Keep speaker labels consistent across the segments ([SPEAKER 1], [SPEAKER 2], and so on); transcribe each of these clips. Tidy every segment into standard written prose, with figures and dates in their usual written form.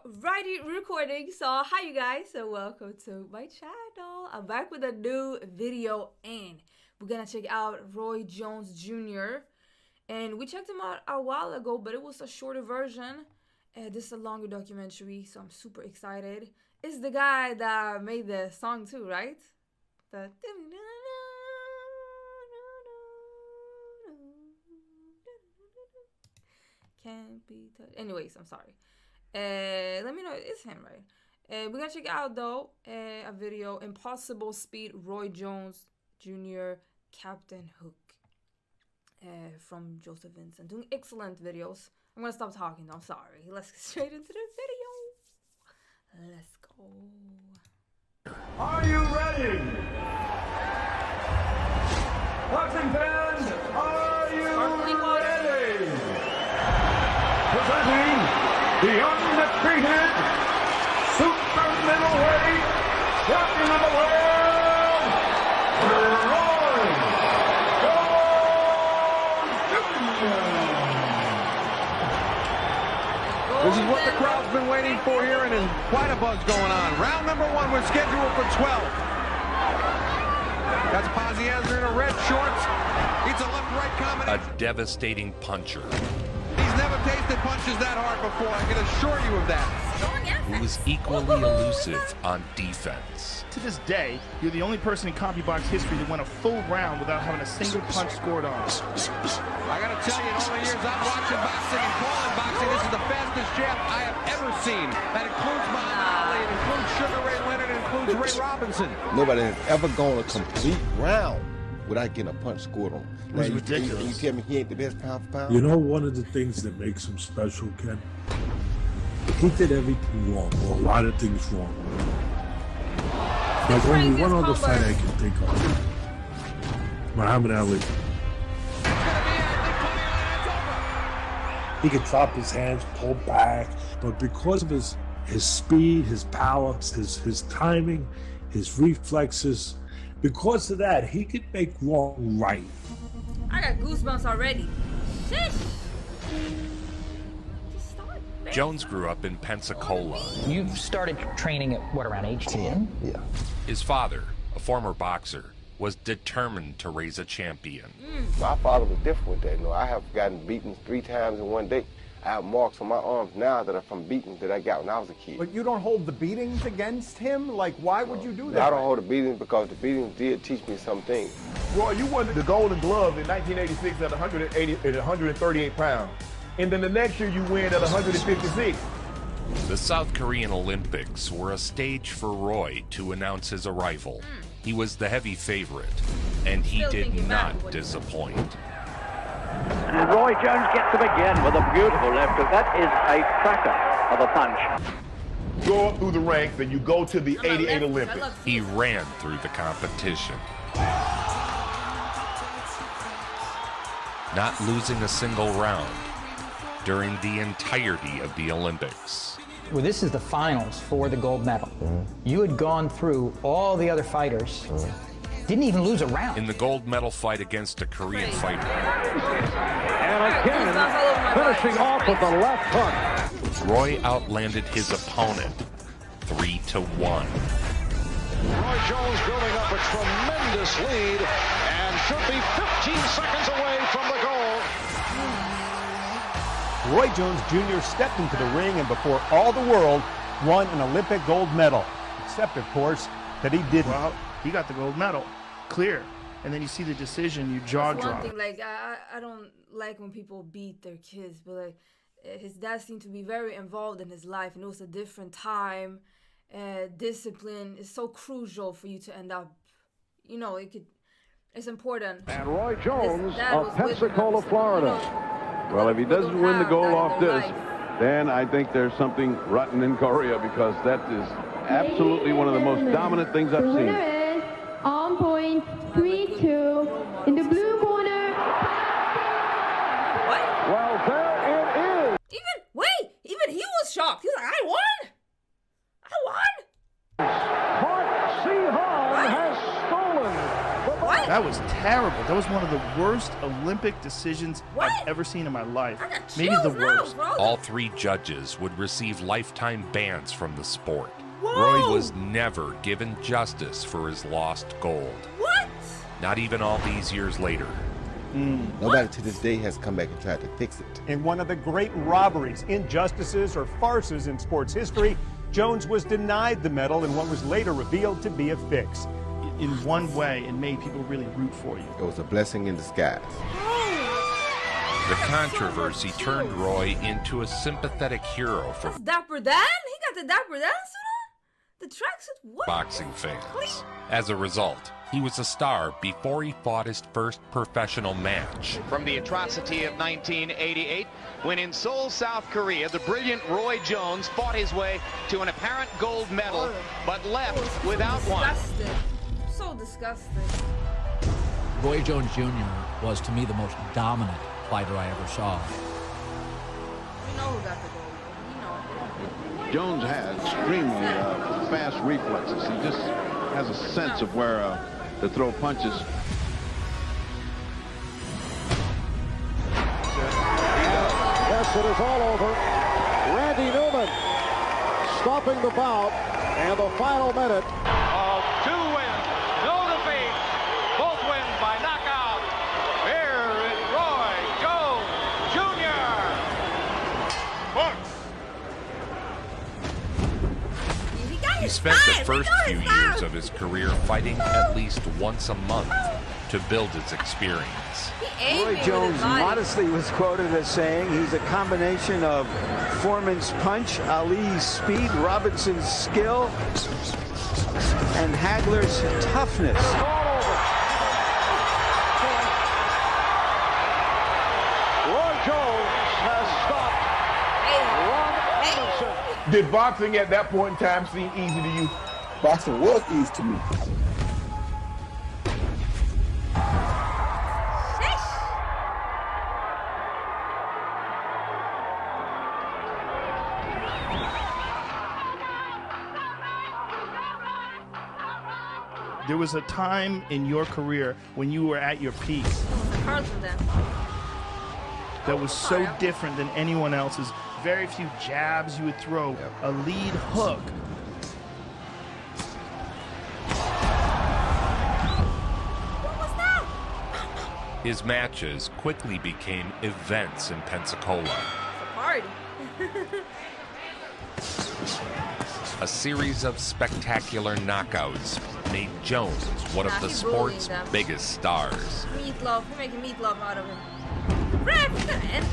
[SPEAKER 1] Alrighty, recording. So hi you guys, so welcome to my channel. I'm back with a new video and we're gonna check out Roy Jones Jr. And we checked him out a while ago, but it was a shorter version. This is a longer documentary, so I'm super excited. It's the guy that made the song too, right? The can't be touched. Anyways, I'm sorry. Let me know it's him, right? We're gonna check out though a video, Impossible Speed, Roy Jones Jr. Captain Hook, from Joseph Vincent, doing excellent videos. I'm gonna stop talking. I'm sorry. Let's get straight into the video. Let's go.
[SPEAKER 2] Are you ready? Boxing fans, are you ready? Presenting the undefeated super middleweight champion of the world, Roy Jones Jr.
[SPEAKER 3] This is what the crowd's been waiting for here, and there's quite a buzz going on. Round number one was scheduled for 12. That's Pazziazzer in a red shorts. It's a left-right combination.
[SPEAKER 4] A devastating puncher.
[SPEAKER 3] He's never tasted punches that hard before, I can assure you of that.
[SPEAKER 4] Who was equally elusive on defense.
[SPEAKER 5] To this day, you're the only person in CompuBox history that went a full round without having a single punch scored on.
[SPEAKER 3] I gotta tell you, in all the years I'm watching boxing and calling boxing, this is the fastest jab I have ever seen. That includes Muhammad Ali, it includes Sugar Ray Leonard, it includes Ray Robinson.
[SPEAKER 6] Nobody has ever gone a complete round without getting a punch scored on.
[SPEAKER 5] It was
[SPEAKER 6] Now,
[SPEAKER 5] ridiculous.
[SPEAKER 6] You tell me he ain't the best pound for pound?
[SPEAKER 7] You know, one of the things that makes him special, Ken? He did everything wrong, or a lot of things wrong. Like only one other fight I can think of. Muhammad Ali. He could drop his hands, pull back, but because of his speed, his power, his timing, his reflexes, because of that, he could make wrong right.
[SPEAKER 1] I got goosebumps already. Shit.
[SPEAKER 4] Jones grew up in Pensacola.
[SPEAKER 8] You started training at what, around age 10?
[SPEAKER 6] Yeah.
[SPEAKER 4] His father, a former boxer, was determined to raise a champion.
[SPEAKER 6] My father was different with that. You know, I have gotten beaten 3 times in one day. I have marks on my arms now that are from beatings that I got when I was a kid.
[SPEAKER 9] But you don't hold the beatings against him? Like, why would you do that?
[SPEAKER 6] I don't hold the beatings because the beatings did teach me some things.
[SPEAKER 2] Roy, you won the Golden Glove in 1986 at 138 pounds. And then the next year you win at 156.
[SPEAKER 4] The South Korean Olympics were a stage for Roy to announce his arrival. He was the heavy favorite, and he did not disappoint.
[SPEAKER 10] And Roy Jones gets to begin with a beautiful left hook. That is a cracker of a punch.
[SPEAKER 2] Go up through the ranks and you go to the 88 Olympics.
[SPEAKER 4] He ran through the competition, not losing a single round during the entirety of the Olympics.
[SPEAKER 8] Well, this is the finals for the gold medal. You had gone through all the other fighters, didn't even lose a round.
[SPEAKER 4] In the gold medal fight against a Korean fighter.
[SPEAKER 10] And again, finishing off with the left hook.
[SPEAKER 4] Roy outlanded his opponent 3-1.
[SPEAKER 11] Roy Jones building up a tremendous lead and should be 15 seconds away from the goal.
[SPEAKER 9] Roy Jones Jr. stepped into the ring and before all the world won an Olympic gold medal. Except, of course, that he didn't.
[SPEAKER 5] Well, he got the gold medal, clear. And then you see the decision, you jaw
[SPEAKER 1] That's one
[SPEAKER 5] drop.
[SPEAKER 1] thing, like I don't like when people beat their kids, but like his dad seemed to be very involved in his life, and it was a different time. Discipline is so crucial for you to end up, you know, it's important.
[SPEAKER 11] And Roy Jones
[SPEAKER 1] dad was
[SPEAKER 11] of
[SPEAKER 1] with him,
[SPEAKER 11] Pensacola,
[SPEAKER 1] so,
[SPEAKER 11] Florida.
[SPEAKER 1] you know,
[SPEAKER 11] Well, if he doesn't
[SPEAKER 1] people
[SPEAKER 11] win the
[SPEAKER 1] have
[SPEAKER 11] goal
[SPEAKER 1] that in
[SPEAKER 11] off
[SPEAKER 1] their
[SPEAKER 11] this,
[SPEAKER 1] life.
[SPEAKER 11] then I think there's something rotten in Korea, because that is absolutely one of the most dominant things I've
[SPEAKER 12] The
[SPEAKER 11] seen.
[SPEAKER 12] winner is on point 3-2 in the blue corner.
[SPEAKER 1] What?
[SPEAKER 11] Well, there it is.
[SPEAKER 1] Even he was shocked. He's like, I won.
[SPEAKER 11] Mark C. Hahn has stolen the
[SPEAKER 1] What?
[SPEAKER 5] That was terrible. That was one of the worst Olympic decisions
[SPEAKER 1] What?
[SPEAKER 5] I've ever seen in my life.
[SPEAKER 1] I got
[SPEAKER 5] Maybe
[SPEAKER 1] chills
[SPEAKER 5] the
[SPEAKER 1] now,
[SPEAKER 5] worst.
[SPEAKER 1] bro.
[SPEAKER 4] All 3 judges would receive lifetime bans from the sport.
[SPEAKER 1] Whoa.
[SPEAKER 4] Roy was never given justice for his lost gold.
[SPEAKER 1] What?
[SPEAKER 4] Not even all these years later.
[SPEAKER 6] Nobody to this day has come back and tried to fix it.
[SPEAKER 9] In one of the great robberies, injustices, or farces in sports history, Jones was denied the medal in what was later revealed to be a fix.
[SPEAKER 5] In one way, it made people really root for you.
[SPEAKER 6] It was a blessing in disguise.
[SPEAKER 4] The controversy turned Roy into a sympathetic hero for
[SPEAKER 1] That's Dapper Dan? He got the Dapper Dan suit on? The tracksuit? What?
[SPEAKER 4] boxing fans. As a result, he was a star before he fought his first professional match.
[SPEAKER 13] From the atrocity of 1988, when in Seoul, South Korea, the brilliant Roy Jones fought his way to an apparent gold medal, but left without one.
[SPEAKER 1] Disgusting. So disgusting.
[SPEAKER 14] Roy Jones Jr. was, to me, the most dominant fighter I ever saw.
[SPEAKER 1] You know who got the gold. You know.
[SPEAKER 15] Jones has extremely fast reflexes. He just has a sense of where to throw punches.
[SPEAKER 11] Yes, it is all over. Randy Newman stopping the bout, and the final minute
[SPEAKER 3] Of 2 wins, no defeat, both wins by knockout. Here is Roy Jones Jr.
[SPEAKER 4] He spent the first few years of his career fighting at least once a month to build his experience.
[SPEAKER 16] Roy Jones modestly was quoted as saying he's a combination of Foreman's punch, Ali's speed, Robinson's skill, and Hagler's toughness.
[SPEAKER 11] Roy Jones has stopped Ron Anderson.
[SPEAKER 2] Did boxing at that point in time seem easy to you?
[SPEAKER 6] Boxing was easy to me.
[SPEAKER 5] There was a time in your career when you were at your peak that was so different than anyone else's. Very few jabs you would throw, a lead hook.
[SPEAKER 4] His matches quickly became events in Pensacola.
[SPEAKER 1] Party.
[SPEAKER 4] A series of spectacular knockouts made Jones one of the sport's biggest stars.
[SPEAKER 1] Meatloaf. We're making meatloaf out of him. Ref, he's gonna end.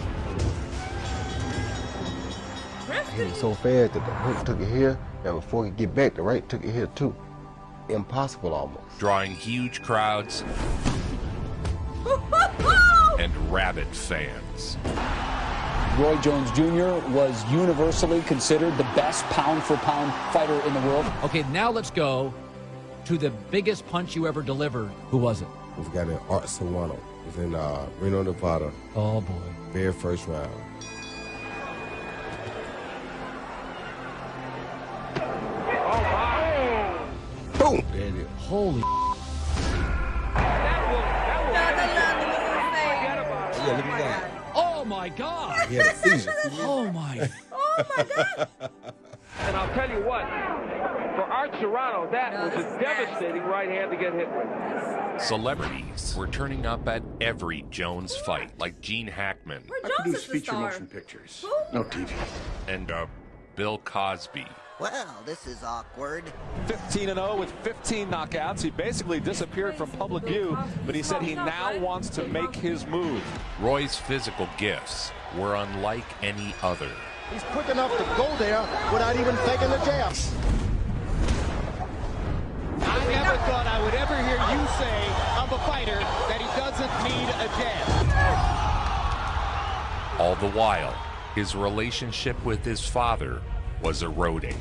[SPEAKER 6] He was so fast that the hook took it here, and before he could get back, the right took it here too. Impossible almost.
[SPEAKER 4] Drawing huge crowds and rabid fans.
[SPEAKER 17] Roy Jones Jr. was universally considered the best pound-for-pound fighter in the world.
[SPEAKER 14] Okay, now let's go to the biggest punch you ever delivered. Who was it?
[SPEAKER 6] It was a guy named Art Sawano. It was in Reno, Nevada.
[SPEAKER 14] Oh, boy.
[SPEAKER 6] Very first round. Boom! There it is.
[SPEAKER 14] Holy.
[SPEAKER 6] Yeah, look at that.
[SPEAKER 14] Oh, my God.
[SPEAKER 6] He had a seizure.
[SPEAKER 14] Oh, my.
[SPEAKER 1] Oh, my God.
[SPEAKER 3] And I'll tell you what, for Art Serrano, that was a devastating right hand to get hit with.
[SPEAKER 4] Celebrities were turning up at every Jones fight, like Gene Hackman.
[SPEAKER 1] I produce feature motion
[SPEAKER 15] pictures. No TV.
[SPEAKER 4] And Bill Cosby.
[SPEAKER 18] Well, this is awkward.
[SPEAKER 19] 15-0 with 15 knockouts. He basically disappeared from public view, but he said he now wants to make his move.
[SPEAKER 4] Roy's physical gifts were unlike any other.
[SPEAKER 11] He's quick enough to go there without even taking the jab.
[SPEAKER 20] I never thought I would ever hear you say of a fighter that he doesn't need a jab.
[SPEAKER 4] All the while, his relationship with his father was eroding.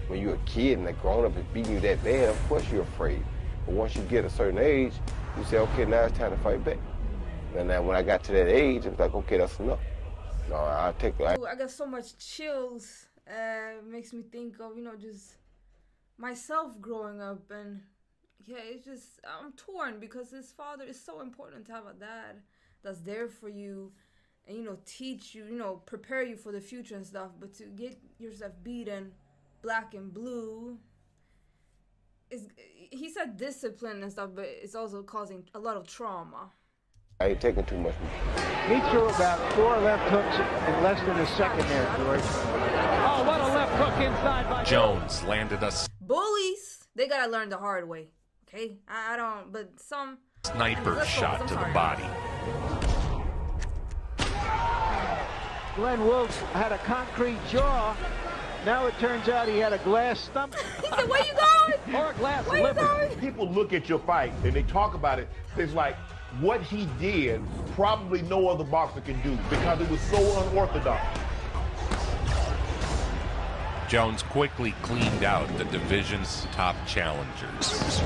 [SPEAKER 6] When you're a kid and a grown-up is beating you that bad, of course you're afraid. But once you get a certain age, you say, okay, now it's time to fight back. And then when I got to that age, it was like, okay, that's enough. No, I'll take it.
[SPEAKER 1] I got so much chills. Makes me think of, just myself growing up and yeah, it's just, I'm torn because his father is so important to have a dad that's there for you and, you know, teach you, you know, prepare you for the future and stuff. But to get yourself beaten black and blue, he said discipline and stuff, but it's also causing a lot of trauma.
[SPEAKER 6] I ain't taking too much.
[SPEAKER 16] He threw about 4 left hooks in less than a second there, George.
[SPEAKER 20] Oh, what a left hook inside by
[SPEAKER 4] Jones landed a
[SPEAKER 1] Bullies, they gotta learn the hard way. Okay, I don't, but some
[SPEAKER 4] sniper shot to the body.
[SPEAKER 16] Glenn Wilkes had a concrete jaw. Now it turns out he had a glass stomach.
[SPEAKER 1] He said, where you going?
[SPEAKER 16] Or a glass
[SPEAKER 1] Where you going?
[SPEAKER 2] People look at your fight and they talk about it. It's like what he did, probably no other boxer can do because it was so unorthodox.
[SPEAKER 4] Jones quickly cleaned out the division's top challengers.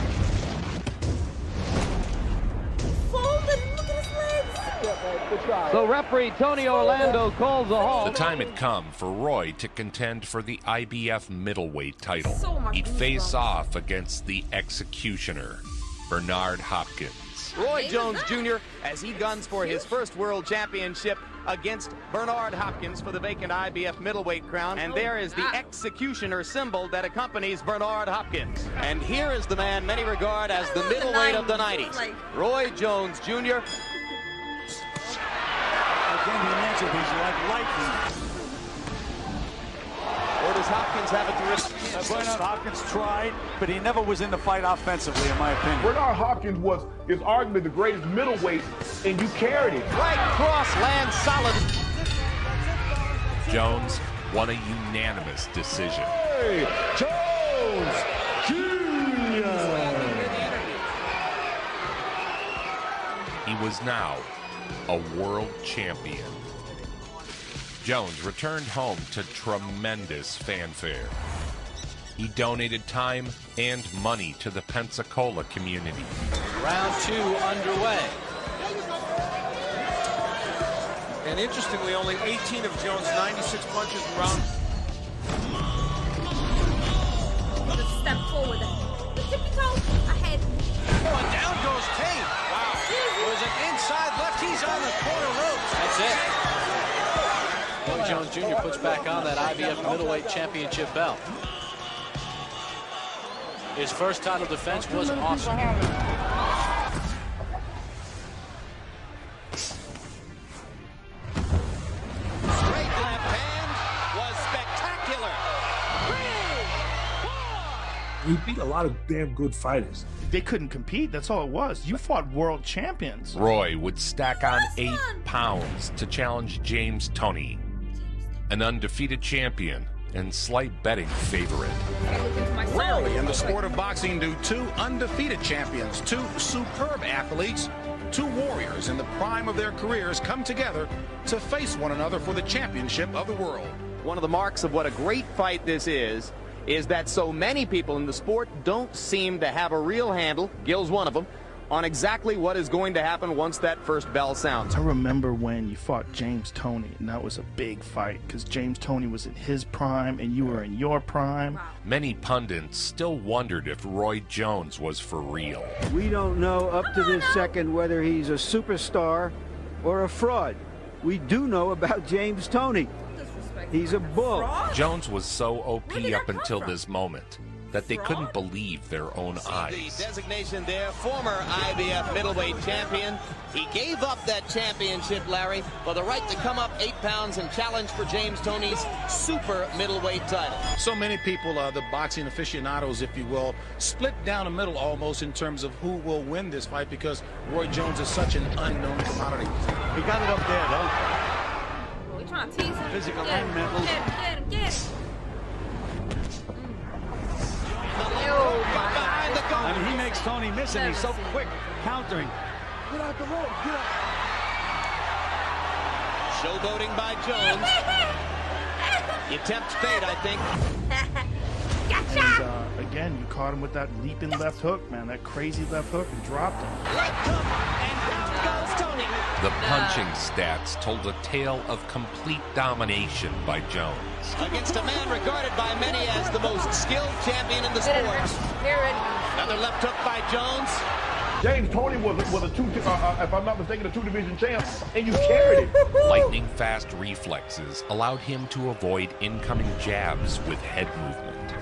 [SPEAKER 20] So referee Tony Orlando calls a halt.
[SPEAKER 4] The time had come for Roy to contend for the IBF middleweight title. He'd face off against the executioner, Bernard Hopkins.
[SPEAKER 13] Roy Jones Jr. as he guns for his first world championship against Bernard Hopkins for the vacant IBF middleweight crown. And there is the executioner symbol that accompanies Bernard Hopkins. And here is the man many regard as the middleweight of the 90s, Roy Jones Jr.
[SPEAKER 16] Again, he mentioned he's like lightning.
[SPEAKER 13] Or does Hopkins have it to risk?
[SPEAKER 16] Bernard Hopkins tried, but he never was in the fight offensively, in my opinion.
[SPEAKER 2] Bernard Hopkins is arguably the greatest middleweight, and you carried him.
[SPEAKER 13] Right cross lands solid.
[SPEAKER 4] Jones won a unanimous decision.
[SPEAKER 7] Hey, Jones Jr.
[SPEAKER 4] He was now a world champion. Jones returned home to tremendous fanfare. He donated time and money to the Pensacola community.
[SPEAKER 19] Round 2 underway. And interestingly, only 18 of Jones' 96 punches in round.
[SPEAKER 1] Step forward. The tippy toe ahead.
[SPEAKER 19] Oh, and down goes Tate. Wow. It was an inside left. He's on the corner ropes. That's it. Roy Jones Jr. puts back on that IBF middleweight championship belt. His first title defense was awesome.
[SPEAKER 13] Straight left hand was spectacular.
[SPEAKER 7] He beat a lot of damn good fighters.
[SPEAKER 5] They couldn't compete. That's all it was. You fought world champions.
[SPEAKER 4] Roy would stack on 8 pounds to challenge James Toney, an undefeated champion and slight betting favorite.
[SPEAKER 21] Rarely in the sport of boxing do 2 undefeated champions, 2 superb athletes, 2 warriors in the prime of their careers come together to face one another for the championship of the world.
[SPEAKER 13] One of the marks of what a great fight this is that so many people in the sport don't seem to have a real handle, Gil's one of them, on exactly what is going to happen once that first bell sounds.
[SPEAKER 5] I remember when you fought James Toney, and that was a big fight because James Toney was in his prime and you were in your prime.
[SPEAKER 4] Many pundits still wondered if Roy Jones was for real.
[SPEAKER 16] We don't know up to this second whether he's a superstar or a fraud. We do know about James Toney. He's a bull.
[SPEAKER 4] Jones was so OP up until this moment that they couldn't believe their own eyes.
[SPEAKER 13] The designation there, former IBF middleweight champion. He gave up that championship, Larry, for the right to come up 8 pounds and challenge for James Toney's super middleweight title.
[SPEAKER 21] So many people, the boxing aficionados, if you will, split down the middle almost in terms of who will win this fight because Roy Jones is such an unknown commodity.
[SPEAKER 16] He got it up there, though.
[SPEAKER 1] We're trying to tease him.
[SPEAKER 16] Physical
[SPEAKER 1] Get
[SPEAKER 16] and
[SPEAKER 1] him,
[SPEAKER 16] mental.
[SPEAKER 1] Get him, get him.
[SPEAKER 16] I mean, he makes Toney miss, and he's so quick countering.
[SPEAKER 11] Get out the rope, get out.
[SPEAKER 13] Showboating by Jones. You tempt fate, I think.
[SPEAKER 1] Gotcha!
[SPEAKER 5] And, again, you caught him with that leaping left hook, man, that crazy left hook, and dropped him.
[SPEAKER 13] Left hook, and down goes Toney.
[SPEAKER 4] The punching stats told a tale of complete domination by Jones.
[SPEAKER 19] Against a man regarded by many as the most skilled champion in the sport. Another left hook by Jones.
[SPEAKER 2] James Toney was a if I'm not mistaken, a 2-division champ, and you carried him.
[SPEAKER 4] Lightning fast reflexes allowed him to avoid incoming jabs with head movement.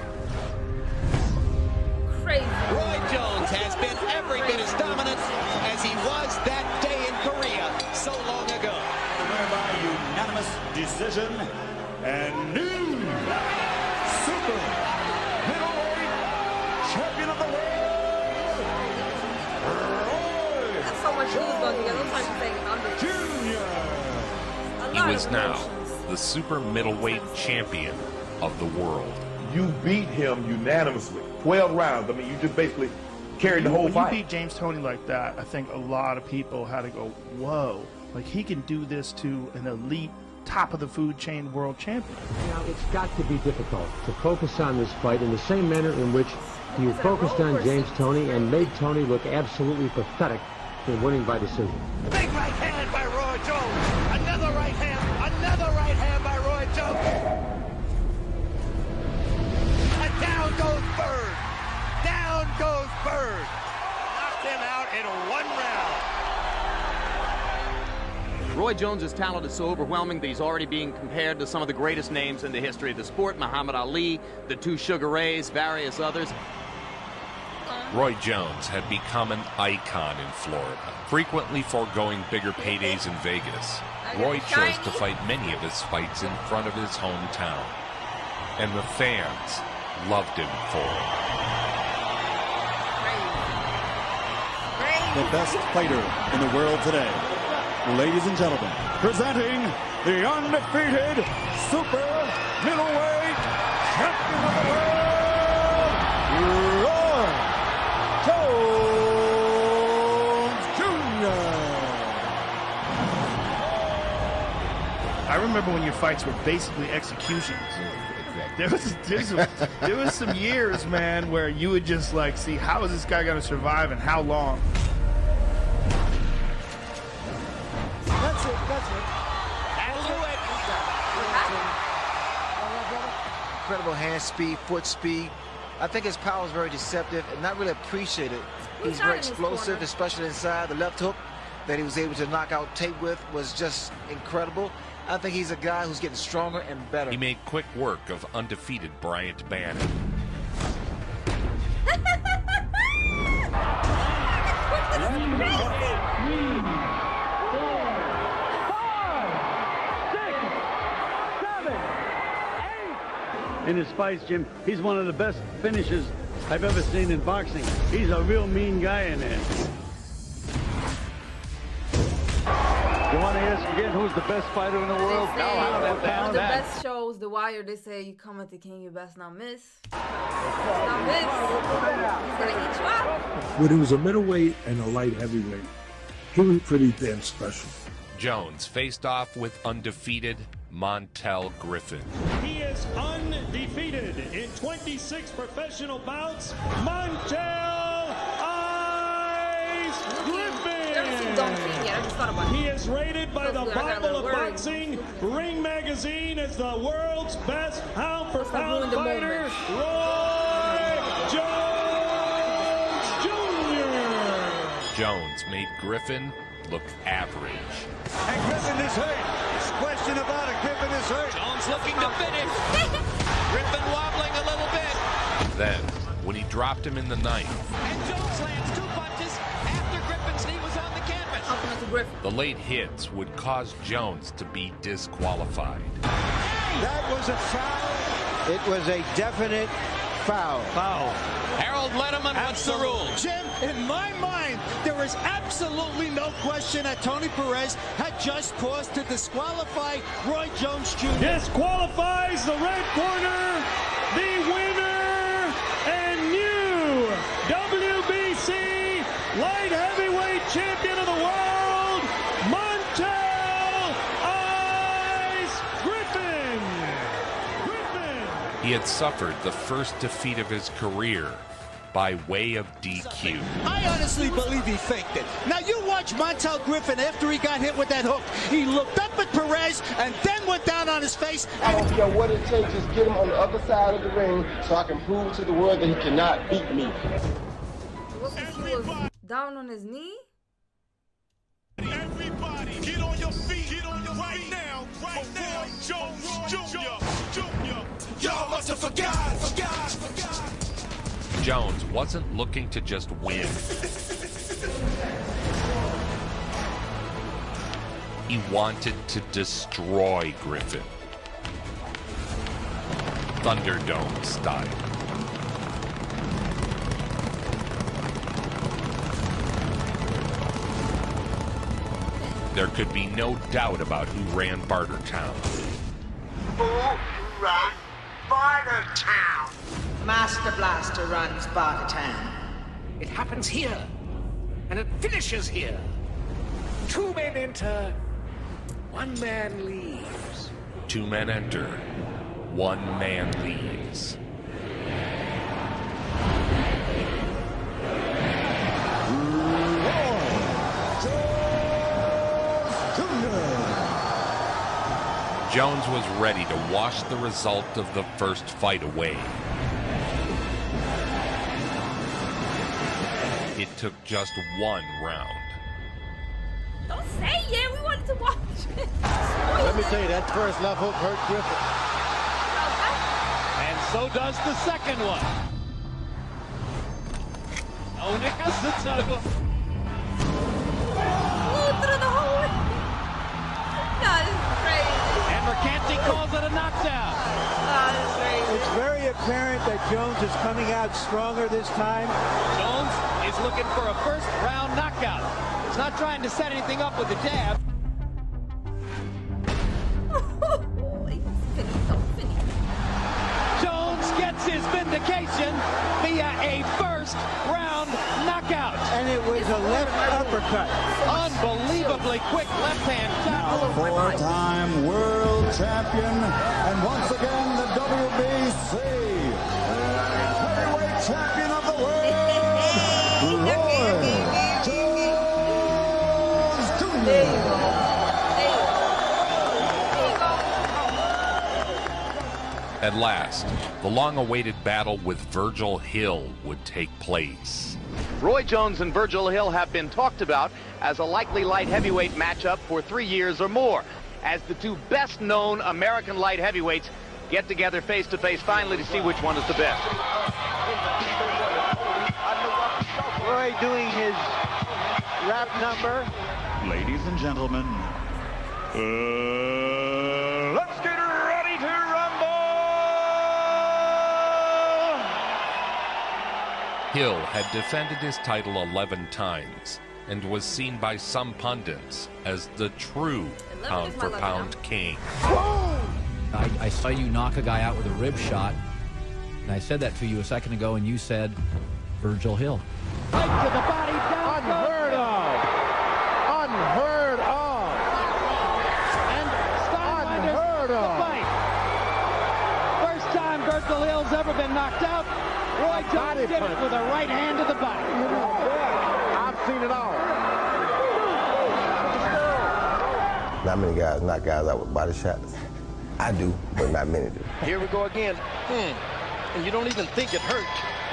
[SPEAKER 1] Crazy.
[SPEAKER 19] Roy Jones has been every bit as dominant as he was that day in Korea so long ago.
[SPEAKER 8] Winner by unanimous decision, and new super middleweight champion of the world, Roy
[SPEAKER 1] That's so much news going together. I'm trying to say
[SPEAKER 4] He was now the super middleweight champion of the world.
[SPEAKER 2] You beat him unanimously. 12 rounds. I mean, you just basically carried the whole fight.
[SPEAKER 5] When you beat James Toney like that, I think a lot of people had to go, whoa, like he can do this to an elite, top of the food chain world champion.
[SPEAKER 22] Now, it's got to be difficult to focus on this fight in the same manner in which you focused on James Toney and made Toney look absolutely pathetic in winning by decision.
[SPEAKER 8] Big right hand by Roy Jones. Another right hand by Roy Jones. And down goes Bird. Down goes Bird. Knocked him out in 1 round.
[SPEAKER 13] Roy Jones' talent is so overwhelming that he's already being compared to some of the greatest names in the history of the sport. Muhammad Ali, the 2 Sugar Rays, various others.
[SPEAKER 4] Roy Jones had become an icon in Florida, frequently foregoing bigger paydays in Vegas. Roy chose to fight many of his fights in front of his hometown, and the fans loved him for it.
[SPEAKER 8] The best fighter in the world today. Ladies and gentlemen, presenting the undefeated super middleweight champion of the world, Roy Jones Jr.
[SPEAKER 5] I remember when your fights were basically executions. There was some years, man, where you would just like see how is this guy going to survive and how long.
[SPEAKER 8] That's it.
[SPEAKER 23] Incredible hand speed, foot speed. I think his power is very deceptive and not really appreciated. He's very explosive, especially inside. The left hook that he was able to knock out Tate with was just incredible. I think he's a guy who's getting stronger and better.
[SPEAKER 4] He made quick work of undefeated Bryant Bannon.
[SPEAKER 24] In his fights, Jim, he's one of the best finishers I've ever seen in boxing. He's a real mean guy in there. You want to ask again who's the best fighter in the world?
[SPEAKER 1] On the best shows, The Wire, they say you come at the king, you best not miss. Not miss. He's gonna eat you out.
[SPEAKER 7] When he was a middleweight and a light heavyweight, he was pretty damn special.
[SPEAKER 4] Jones faced off with undefeated Montel Griffin.
[SPEAKER 25] He is undefeated in 26 professional bouts. Montel Ice Griffin. He is rated by the Bible of Boxing, Ring Magazine, as the world's best pound-for-pound fighter, Roy Jones Jr.
[SPEAKER 4] Jones made Griffin look average.
[SPEAKER 8] And Griffin is hurt. Question about it. Griffin is hurt.
[SPEAKER 19] Jones looking to finish. Griffin wobbling a little bit.
[SPEAKER 4] Then, when he dropped him in the ninth,
[SPEAKER 19] And Jones lands 2 punches after Griffin's knee was on the canvas.
[SPEAKER 4] the late hits would cause Jones to be disqualified.
[SPEAKER 8] That was a foul.
[SPEAKER 16] It was a definite foul.
[SPEAKER 19] Harold Letterman wants the rule.
[SPEAKER 20] Jim, in my mind, there is absolutely no question that Tony Perez had just cause to disqualify Roy Jones Jr.
[SPEAKER 25] Disqualifies the red corner, the winner and new WBC light heavyweight champion of the world, Montel Ice Griffin.
[SPEAKER 4] He had suffered the first defeat of his career by way of DQ.
[SPEAKER 20] I honestly believe he faked it. Now you watch Montel Griffin after he got hit with that hook. He looked up at Perez and then went down on his face.
[SPEAKER 6] I don't care what it takes, just get him on the other side of the ring so I can prove to the world that he cannot beat me.
[SPEAKER 1] He was down on his knee?
[SPEAKER 25] Everybody, get on your feet, get on your right now, Jones Jr. Y'all must have forgot.
[SPEAKER 4] Jones wasn't looking to just win. He wanted to destroy Griffin. Thunderdome style. There could be no doubt about who ran Bartertown.
[SPEAKER 9] Who ran Bartertown? Master Blaster runs Bartertown. It happens here, and it finishes here. 2 men enter, 1 man leaves.
[SPEAKER 4] 2 men enter, 1 man leaves. Jones was ready to wash the result of the first fight away. It took just 1 round.
[SPEAKER 1] Don't say it. We wanted to watch it.
[SPEAKER 24] Let me tell you, that first left hook hurt Griffin.
[SPEAKER 19] And so does the second one. Oh, Nick,
[SPEAKER 1] through the hole. No, this is crazy.
[SPEAKER 19] And Mercanti calls it a knockdown.
[SPEAKER 16] It's very apparent that Jones is coming out stronger this time.
[SPEAKER 19] Jones is looking for a first round knockout. He's not trying to set anything up with the jab. Jones gets his vindication via a first round knockout.
[SPEAKER 16] And it was a left uppercut.
[SPEAKER 19] Unbelievably quick left hand shot.
[SPEAKER 8] Four-time world champion, and once again the WBC heavyweight champion of the world, Roy Jones Jr.
[SPEAKER 4] At last, the long-awaited battle with Virgil Hill would take place.
[SPEAKER 13] Roy Jones and Virgil Hill have been talked about as a likely light heavyweight matchup for 3 years or more, as the 2 best-known American light heavyweights get together face-to-face finally to see which one is the best.
[SPEAKER 16] Roy doing his rap number.
[SPEAKER 8] Ladies and gentlemen, let's get ready to rumble!
[SPEAKER 4] Hill had defended his title 11 times and was seen by some pundits as the true pound-for-pound king.
[SPEAKER 10] I saw you knock a guy out with a rib shot, and I said that to you a second ago, and you said Virgil Hill.
[SPEAKER 19] Right to the body, down.
[SPEAKER 24] Unheard of. Unheard of.
[SPEAKER 19] And
[SPEAKER 24] Unheard
[SPEAKER 19] the
[SPEAKER 24] of.
[SPEAKER 19] fight. First time Virgil Hill's ever been knocked out. Roy Jones did it with a right hand to the body.
[SPEAKER 24] I've seen it all.
[SPEAKER 6] Not many guys knock guys out with body shots. I do, but not many do.
[SPEAKER 12] Here we go again. And you don't even think it hurt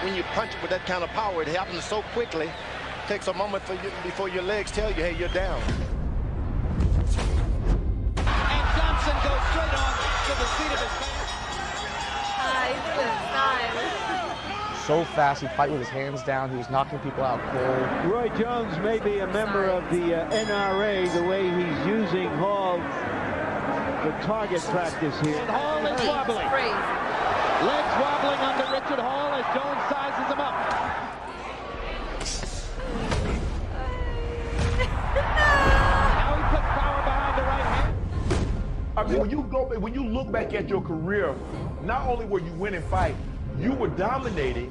[SPEAKER 12] when you punch it with that kind of power. It happens so quickly. It takes a moment for you before your legs tell you, hey, you're down.
[SPEAKER 19] And Johnson goes straight on to the seat of his pants.
[SPEAKER 14] So fast, he'd fight with his hands down. He was knocking people out cold.
[SPEAKER 16] Roy Jones may be a member of the NRA, the way he's using Hall for target practice here.
[SPEAKER 19] And Hall is wobbling. Legs wobbling under Richard Hall as Jones sizes him up. Now he puts power behind the right hand.
[SPEAKER 2] I mean, when you look back at your career, not only were you winning fights, you were dominating.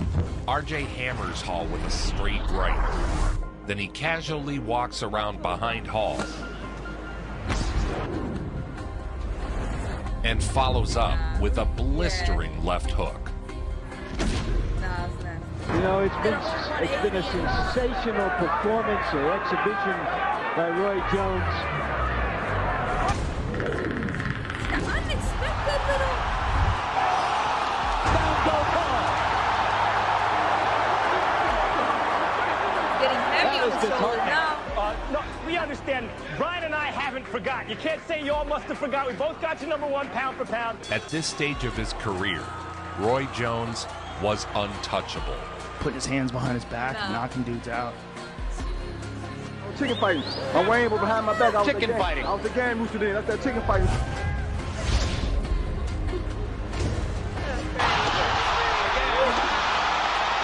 [SPEAKER 4] RJ hammers Hall with a straight right. Then he casually walks around behind Hall and follows up with a blistering left hook.
[SPEAKER 24] You know, it's been a sensational performance or exhibition by Roy Jones.
[SPEAKER 1] Unexpected little. Getting heavy on the shoulder now.
[SPEAKER 3] No, we understand. Brian and I haven't forgot. You can't say you all must have forgot. We both got you #1 pound for pound.
[SPEAKER 4] At this stage of his career, Roy Jones was untouchable.
[SPEAKER 5] Putting his hands behind his back and knocking dudes out.
[SPEAKER 15] Chicken fighting. My Wayne was behind my back. I was
[SPEAKER 13] Chicken fighting.
[SPEAKER 15] I was the gang rooster then. That's that chicken fighting.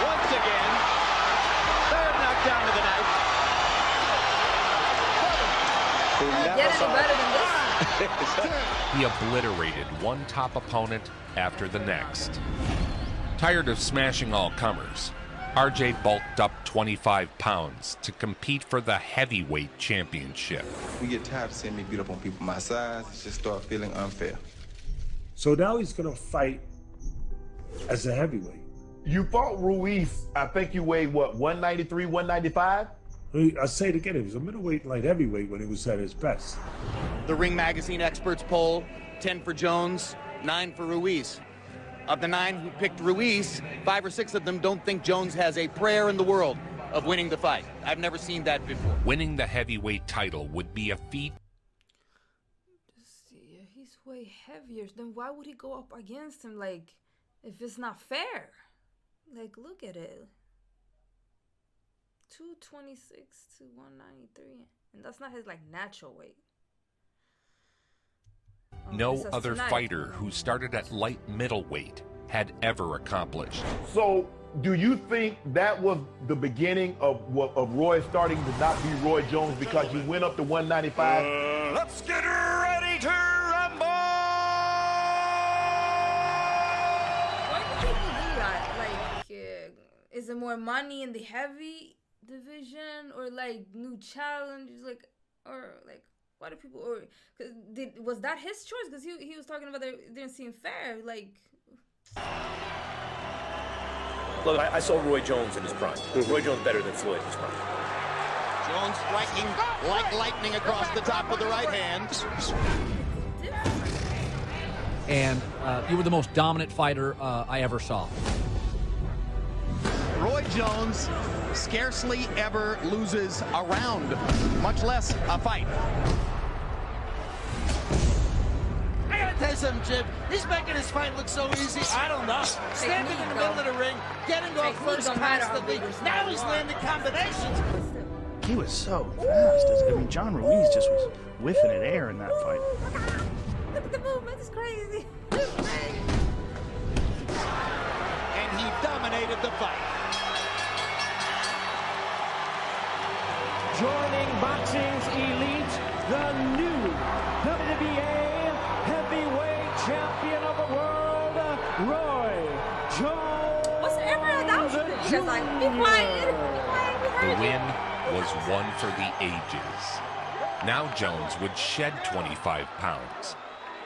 [SPEAKER 13] Once again, third knockdown of the night.
[SPEAKER 1] Get any better than this?
[SPEAKER 4] He obliterated one top opponent after the next. Tired of smashing all comers, RJ bulked up 25 pounds to compete for the heavyweight championship.
[SPEAKER 17] We get tired of seeing me beat up on people my size. It just start feeling unfair.
[SPEAKER 7] So now he's going to fight as a heavyweight.
[SPEAKER 2] You fought Ruiz. I think you weighed, what, 193, 195?
[SPEAKER 7] I say it again, he was a middleweight light heavyweight when he was at his best.
[SPEAKER 13] The Ring Magazine experts poll, 10 for Jones, 9 for Ruiz. Of the 9 who picked Ruiz, 5 or 6 of them don't think Jones has a prayer in the world of winning the fight. I've never seen that before.
[SPEAKER 4] Winning the heavyweight title would be a feat.
[SPEAKER 1] He's way heavier. Then why would he go up against him? Like, if it's not fair. Like, look at it. 226 to 193, and that's not his like natural weight.
[SPEAKER 4] No other fighter who started at light middleweight had ever accomplished.
[SPEAKER 2] So, do you think that was the beginning of Roy starting to not be Roy Jones because you went up to 195?
[SPEAKER 25] Let's get ready to rumble!
[SPEAKER 1] Why do people do that? Like, is it more money in the heavy division, or like new challenges, like, or like, why do people, or was that his choice? Because he was talking about that it didn't seem fair. Like,
[SPEAKER 3] Look, I saw Roy Jones in his prime. Roy Jones better than Floyd in his prime.
[SPEAKER 13] Jones striking like lightning across the top of the right hand.
[SPEAKER 10] And you were the most dominant fighter I ever saw.
[SPEAKER 13] Roy Jones scarcely ever loses a round, much less a fight.
[SPEAKER 20] I gotta tell you something, Jim. He's making his fight look so easy. I don't know. Standing in the middle of the ring, getting off first constantly. Now he's landing combinations.
[SPEAKER 5] He was so fast. I mean, John Ruiz just was whiffing at air in that fight.
[SPEAKER 1] look at the movement. It's crazy.
[SPEAKER 13] And he dominated the fight.
[SPEAKER 3] Joining boxing's elite, the new WBA heavyweight champion of the world, Roy Jones.
[SPEAKER 1] What's everyone else? Just like, be quiet.
[SPEAKER 4] The win was one for the ages. Now Jones would shed 25 pounds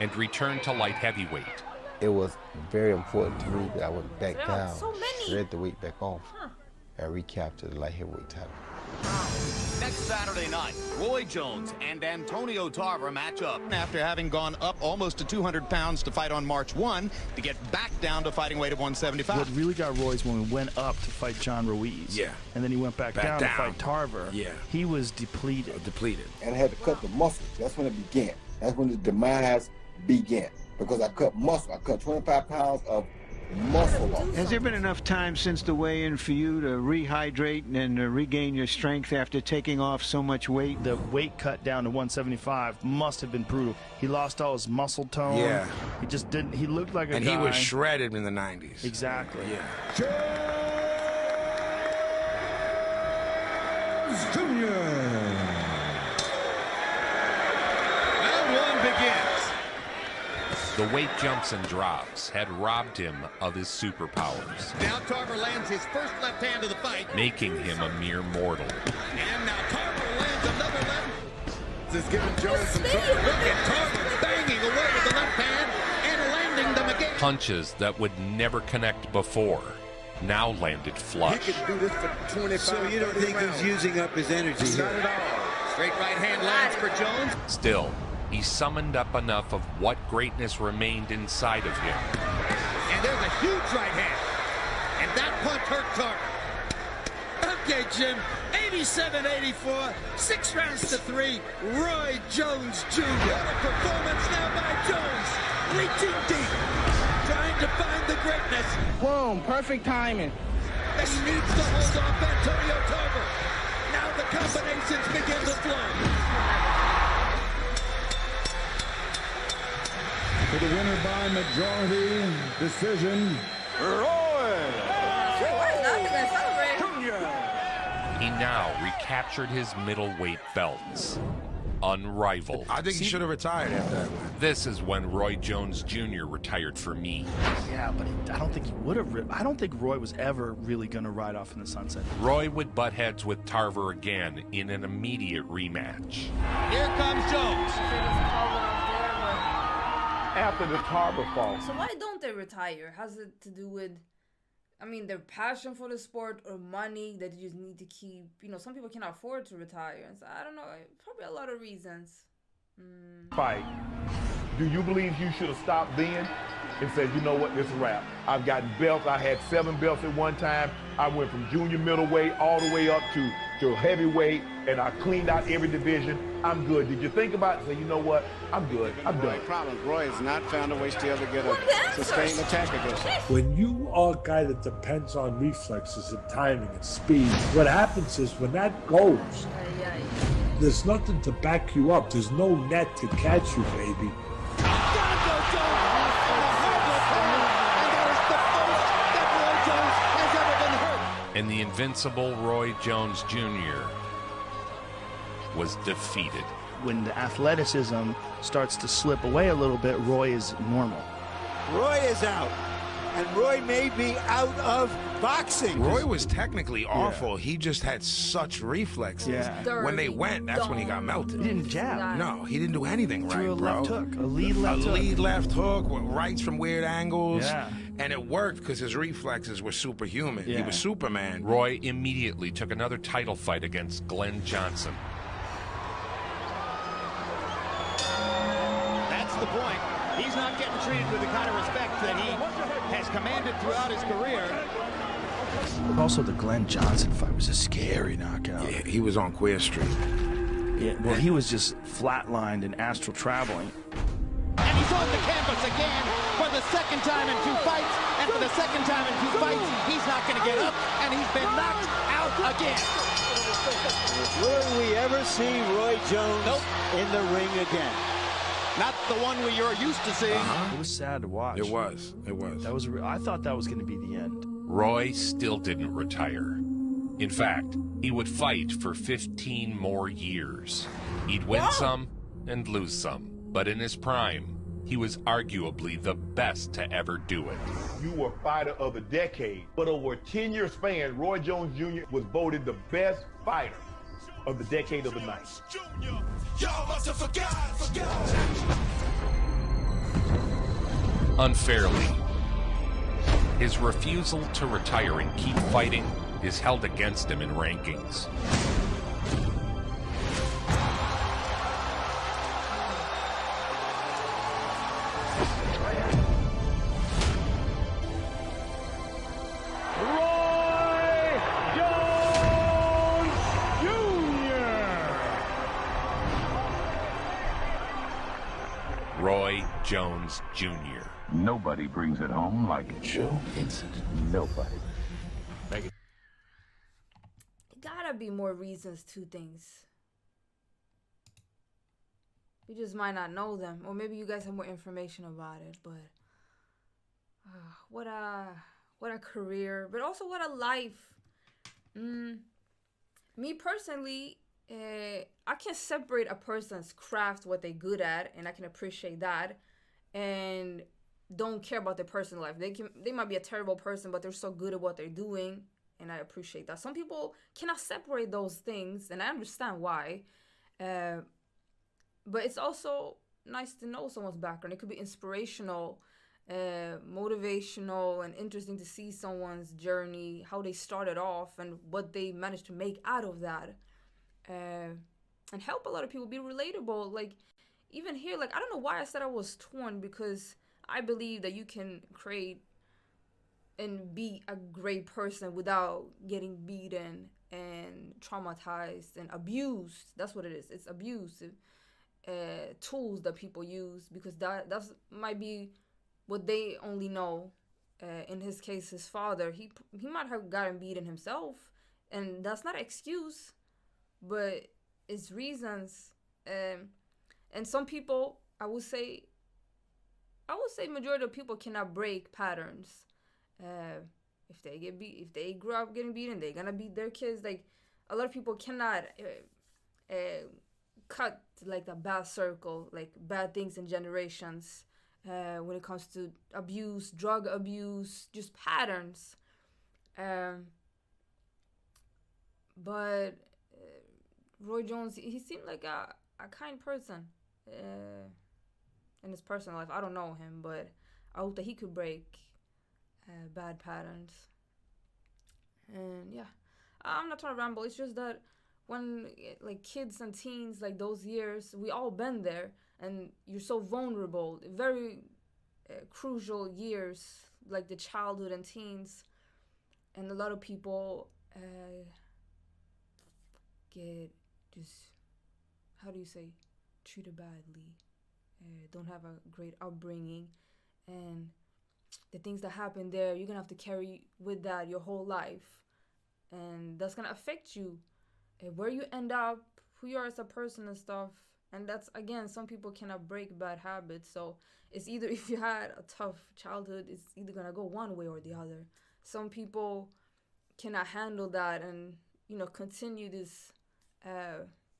[SPEAKER 4] and return to light heavyweight.
[SPEAKER 6] It was very important to me that I went back down,
[SPEAKER 1] so many.
[SPEAKER 6] shred the weight back off, and recapture the light heavyweight title.
[SPEAKER 13] Next Saturday night, Roy Jones and Antonio Tarver match up after having gone up almost to 200 pounds to fight on March 1 to get back down to fighting weight of 175.
[SPEAKER 5] What really got Roy's when we went up to fight John Ruiz.
[SPEAKER 18] Yeah.
[SPEAKER 5] And then he went back down to fight Tarver.
[SPEAKER 18] Yeah.
[SPEAKER 5] He was depleted.
[SPEAKER 6] And I had to cut the muscle. That's when it began. That's when the demise began. Because I cut muscle. I cut 25 pounds of muscle off.
[SPEAKER 24] Has there been enough time since the weigh-in for you to rehydrate and regain your strength after taking off so much weight?
[SPEAKER 5] The weight cut down to 175 must have been brutal. He lost all his muscle tone.
[SPEAKER 18] Yeah.
[SPEAKER 5] He just didn't. He looked like a
[SPEAKER 18] and
[SPEAKER 5] guy.
[SPEAKER 18] he was shredded in the 90s.
[SPEAKER 5] Exactly.
[SPEAKER 18] Yeah.
[SPEAKER 8] Jones Jr.
[SPEAKER 13] Round 1 begins.
[SPEAKER 4] The weight jumps and drops had robbed him of his superpowers,
[SPEAKER 13] Now Tarver lands his first left hand of the fight.
[SPEAKER 4] making him a mere mortal.
[SPEAKER 13] And now Tarver lands another left.
[SPEAKER 17] This is giving Jones some trouble.
[SPEAKER 13] Look at Tarver banging away with the left hand and landing them again.
[SPEAKER 4] Punches that would never connect before now landed flush.
[SPEAKER 9] He can do this for 25, so you don't think he's using up his energy here?
[SPEAKER 11] Not at all. Straight right hand lands for Jones.
[SPEAKER 4] Still, he summoned up enough of what greatness remained inside of him.
[SPEAKER 11] And there's a huge right hand. And that punch hurt Carter.
[SPEAKER 20] Okay, Jim. 87-84, 6 rounds to 3. Roy Jones Jr. What a performance now by Jones. Reaching deep, trying to find the greatness.
[SPEAKER 3] Boom, perfect timing.
[SPEAKER 20] And he needs to hold off Antonio Tarver. Now the combinations begin to flow.
[SPEAKER 8] For the winner by majority decision, Roy
[SPEAKER 4] He now recaptured his middleweight belts. Unrivaled.
[SPEAKER 18] I think he should have retired after that.
[SPEAKER 4] This is when Roy Jones Jr. retired for me.
[SPEAKER 5] Yeah, but I don't think he would have. I don't think Roy was ever really going to ride off in the sunset.
[SPEAKER 4] Roy would butt heads with Tarver again in an immediate rematch.
[SPEAKER 11] Here comes Jones.
[SPEAKER 2] After the Tarver fall.
[SPEAKER 1] So why don't they retire? Has it to do with, I mean, their passion for the sport or money that you just need to keep? You know, some people cannot afford to retire. And so I don't know. Probably a lot of reasons.
[SPEAKER 2] Fight. Do you believe you should have stopped then and said, you know what, it's a wrap? I've gotten belts. I had 7 belts at one time. I went from junior middleweight all the way up to heavyweight, and I cleaned out every division. I'm good. Did you think about it? Say, you know what? I'm good. I'm done.
[SPEAKER 11] Problem. Roy has not found a way still to get a sustained attack against him.
[SPEAKER 7] When you are a guy that depends on reflexes and timing and speed, what happens is when that goes, there's nothing to back you up. There's no net to catch you, baby.
[SPEAKER 4] And the invincible Roy Jones Jr. was defeated.
[SPEAKER 5] When the athleticism starts to slip away a little bit, Roy is normal.
[SPEAKER 9] Roy is out. And Roy may be out of boxing.
[SPEAKER 18] Roy was technically awful. He just had such reflexes.
[SPEAKER 5] Yeah.
[SPEAKER 18] When they went, that's when he got melted.
[SPEAKER 5] He didn't jab.
[SPEAKER 18] No, he didn't do anything right,
[SPEAKER 5] Threw a
[SPEAKER 18] bro.
[SPEAKER 5] left hook, a lead left hook.
[SPEAKER 18] A lead left hook with rights from weird angles.
[SPEAKER 5] Yeah.
[SPEAKER 18] And it worked because his reflexes were superhuman. He was Superman.
[SPEAKER 4] Roy immediately took another title fight against Glenn Johnson.
[SPEAKER 13] That's the point. He's not getting treated with the kind of respect that he has commanded throughout his career.
[SPEAKER 5] Also, the Glenn Johnson fight was a scary knockout.
[SPEAKER 18] Yeah, he was on Queer Street.
[SPEAKER 5] Yeah, well, he was just flatlined and astral traveling.
[SPEAKER 13] And he's on the canvas again for the second time in 2 fights. And for the second time in 2 fights, he's not going to get up. And he's been knocked out again.
[SPEAKER 16] Will we ever see Roy Jones in the ring again?
[SPEAKER 13] Not the one you're used to seeing.
[SPEAKER 5] It was sad to watch.
[SPEAKER 18] It was. It was.
[SPEAKER 5] That was. I thought that was going to be the end.
[SPEAKER 4] Roy still didn't retire. In fact, he would fight for 15 more years. He'd win some and lose some. But in his prime, he was arguably the best to ever do it.
[SPEAKER 2] You were fighter of the decade. But over a 10-year span, Roy Jones Jr. was voted the best fighter of the decade of the 90s.
[SPEAKER 25] Y'all must have forgot.
[SPEAKER 4] Unfairly, his refusal to retire and keep fighting is held against him in rankings. Roy Jones Jr.
[SPEAKER 21] Nobody brings it home like Joe Vincent. Nobody.
[SPEAKER 1] There gotta be more reasons to things. We just might not know them, or maybe you guys have more information about it. But what a career, but also what a life. Me personally, I can separate a person's craft, what they're good at, and I can appreciate that, and don't care about their personal life. They might be a terrible person, but they're so good at what they're doing, and I appreciate that. Some people cannot separate those things, and I understand why. But it's also nice to know someone's background. It could be inspirational motivational and interesting to see someone's journey, how they started off and what they managed to make out of that, and help a lot of people, be relatable. Like even here, like I don't know why I said I was torn, because I believe that you can create and be a great person without getting beaten and traumatized and abused. That's what it is. It's abusive tools that people use, because that's might be what they only know. In his case, his father, he might have gotten beaten himself, and that's not an excuse, but it's reasons. And some people, I would say majority of people cannot break patterns. If they get beat, if they grew up getting beaten, they're gonna beat their kids. Like a lot of people cannot cut like the bad circle, like bad things in generations. When it comes to abuse, drug abuse, just patterns. But Roy Jones, he seemed like a kind person in his personal life. I don't know him, but I hope that he could break bad patterns. And yeah, I'm not trying to ramble. It's just that when like kids and teens, like those years, we all been there, and you're so vulnerable. Very crucial years, like the childhood and teens, and a lot of people get just, how do you say, treated badly, don't have a great upbringing, and the things that happen there, you're gonna have to carry with that your whole life, and that's gonna affect you, where you end up, who you are as a person and stuff. And that's, again, some people cannot break bad habits. So it's either, if you had a tough childhood, it's either gonna go one way or the other. Some people cannot handle that and, you know, continue this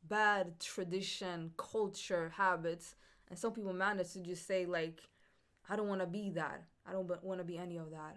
[SPEAKER 1] bad tradition, culture, habits. And some people manage to just say, like, I don't want to be that. I don't want to be any of that.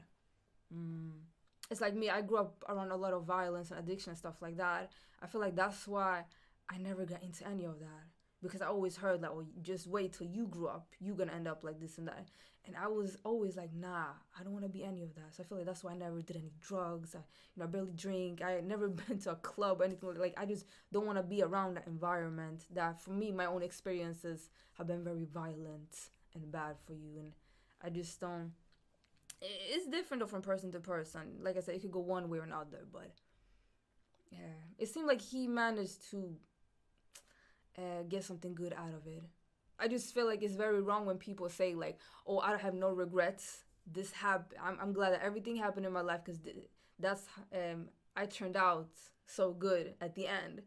[SPEAKER 1] It's like me. I grew up around a lot of violence and addiction and stuff like that. I feel like that's why I never got into any of that. Because I always heard, like, oh, just wait till you grew up. You're going to end up like this and that. And I was always like, nah, I don't want to be any of that. So I feel like that's why I never did any drugs. I barely drink. I had never been to a club or anything. Like, I just don't want to be around that environment that, for me, my own experiences have been very violent and bad for you. And I just don't. It's different though from person to person. Like I said, it could go one way or another. But yeah, it seemed like he managed to get something good out of it. I just feel like it's very wrong when people say, like, oh, I have no regrets. This happened. I'm glad that everything happened in my life, because that's I turned out so good at the end.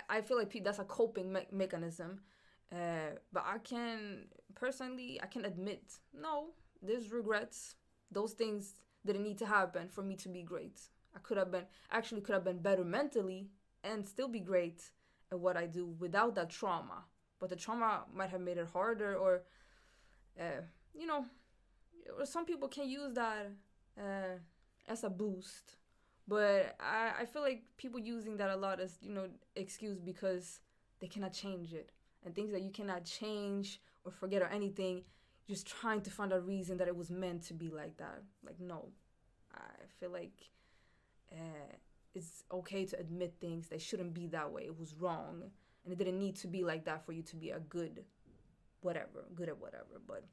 [SPEAKER 1] I feel like that's a coping mechanism. But I can admit, no, there's regrets. Those things didn't need to happen for me to be great. I could have been better mentally and still be great at what I do without that trauma. But the trauma might have made it harder, or, you know, or some people can use that as a boost. But I feel like people using that a lot as, you know, excuse, because they cannot change it. And things that you cannot change or forget or anything, just trying to find a reason that it was meant to be like that. Like, no. I feel like it's okay to admit things that shouldn't be that way. It was wrong. And it didn't need to be like that for you to be a good at whatever. But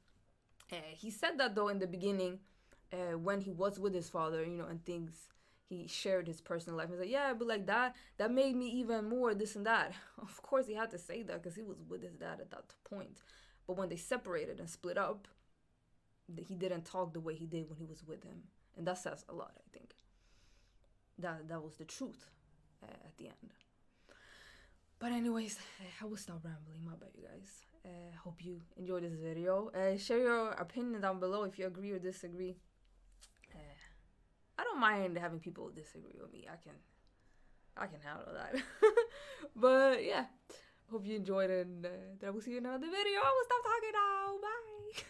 [SPEAKER 1] he said that, though, in the beginning, when he was with his father, you know, and things, he shared his personal life. He's like, yeah, but like that made me even more this and that. Of course he had to say that, because he was with his dad at that point. But when they separated and split up, he didn't talk the way he did when he was with him. And that says a lot, I think. That was the truth at the end. But anyways, I will stop rambling. My bad, you guys. Hope you enjoyed this video. Share your opinion down below if you agree or disagree. I don't mind having people disagree with me. I can handle that. But yeah, hope you enjoyed it, and I will see you in another video. I will stop talking now. Bye.